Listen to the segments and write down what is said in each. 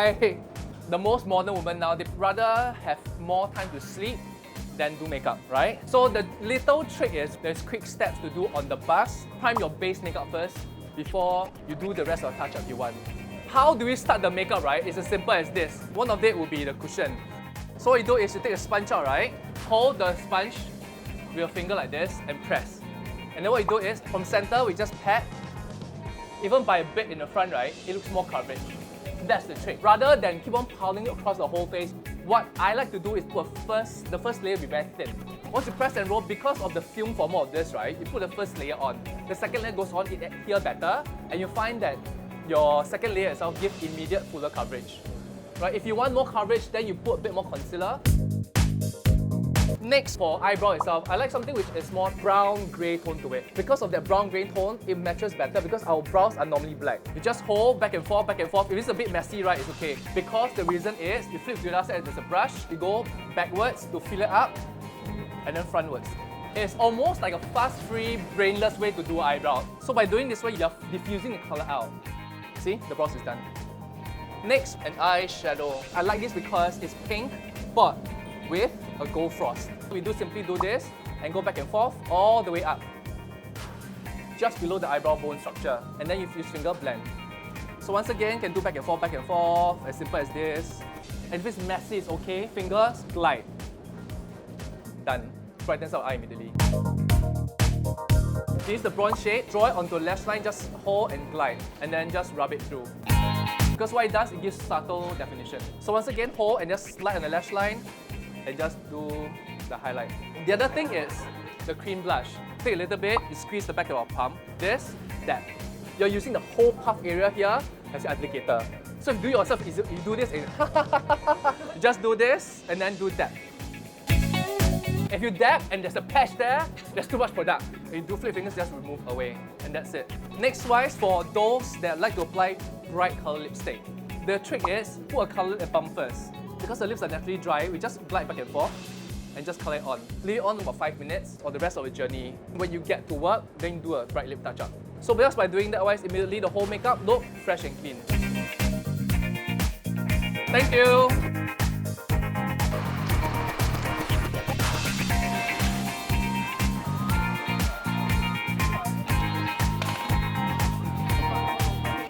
why the most modern women now, they rather have more time to sleep than do makeup, right? So the little trick is there's quick steps to do on the bust. Prime your base makeup first before you do the rest of the touch-up you want. How do we start the makeup, right? It's as simple as this. One of it will be the cushion. So what you do is you take a sponge out, right? Hold the sponge with your finger like this and press. And then what you do is, from center, we just pat. Even by a bit in the front, right, it looks more coverage. That's the trick. Rather than keep on piling it across the whole face, what I like to do is put the first layer be very thin. Once you press and roll, because of the film form of this, right, you put the first layer on. The second layer goes on, it adheres better, and you find that your second layer itself gives immediate fuller coverage. Right? If you want more coverage, then you put a bit more concealer. Next, for eyebrow itself, I like something which is more brown-grey tone to it. Because of that brown-grey tone, it matches better because our brows are normally black. You just hold back and forth, back and forth. If it's a bit messy, right, it's okay. Because the reason is, you flip to the other side, there's a brush, you go backwards to fill it up, and then frontwards. It's almost like a fast-free, brainless way to do eyebrow. So by doing this way, you're diffusing the color out. See, the brows is done. Next, an eyeshadow. I like this because it's pink, but with a gold frost. We simply do this and go back and forth all the way up, just below the eyebrow bone structure, and then you use finger blend. So once again, can do back and forth, as simple as this. And if it's messy, it's okay. Fingers, glide. Done. Brightens our eye immediately. This is the bronze shade. Draw it onto the lash line, just hold and glide, and then just rub it through. Because what it does, it gives subtle definition. So once again, hold and just slide on the lash line, and just do the highlight. The other thing is the cream blush. Take a little bit, you squeeze the back of our palm. This, that. You're using the whole puff area here as your applicator. So if you do yourself, you do this and you just do this and then do that. If you dab and there's a patch there, there's too much product. If you do flip fingers, just remove away. And that's it. Next wise, for those that like to apply bright color lipstick, the trick is put a color lip balm first. Because the lips are naturally dry, we just glide back and forth and just color it on. Leave it on about 5 minutes or the rest of the journey. When you get to work, then do a bright lip touch-up. So just by doing that, immediately the whole makeup look fresh and clean. Thank you!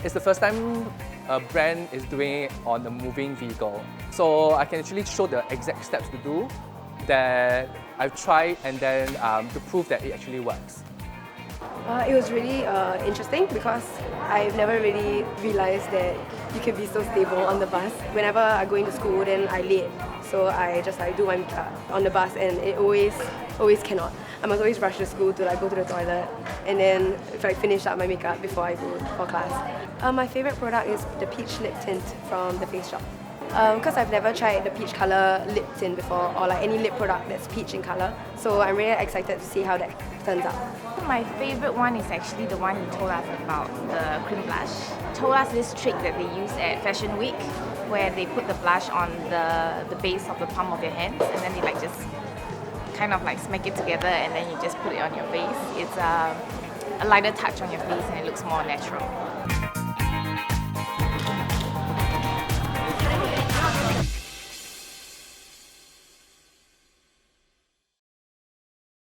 It's the first time a brand is doing it on a moving vehicle. So I can actually show the exact steps to do that I've tried and then to prove that it actually works. It was really interesting because I've never really realized that you can be so stable on the bus. Whenever I go into school, then I late. So I just do my makeup on the bus and it always cannot. I must always rush to school to go to the toilet and then finish up my makeup before I go for class. My favorite product is the peach lip tint from the Face Shop. Because I've never tried the peach color lip tint before or any lip product that's peach in color. So I'm really excited to see how that turns out. My favorite one is actually the one you told us about, the cream blush. Told us this trick that they use at Fashion Week where they put the blush on the base of the palm of your hands and then they just kind of smack it together and then you just put it on your face. It's a lighter touch on your face and it looks more natural.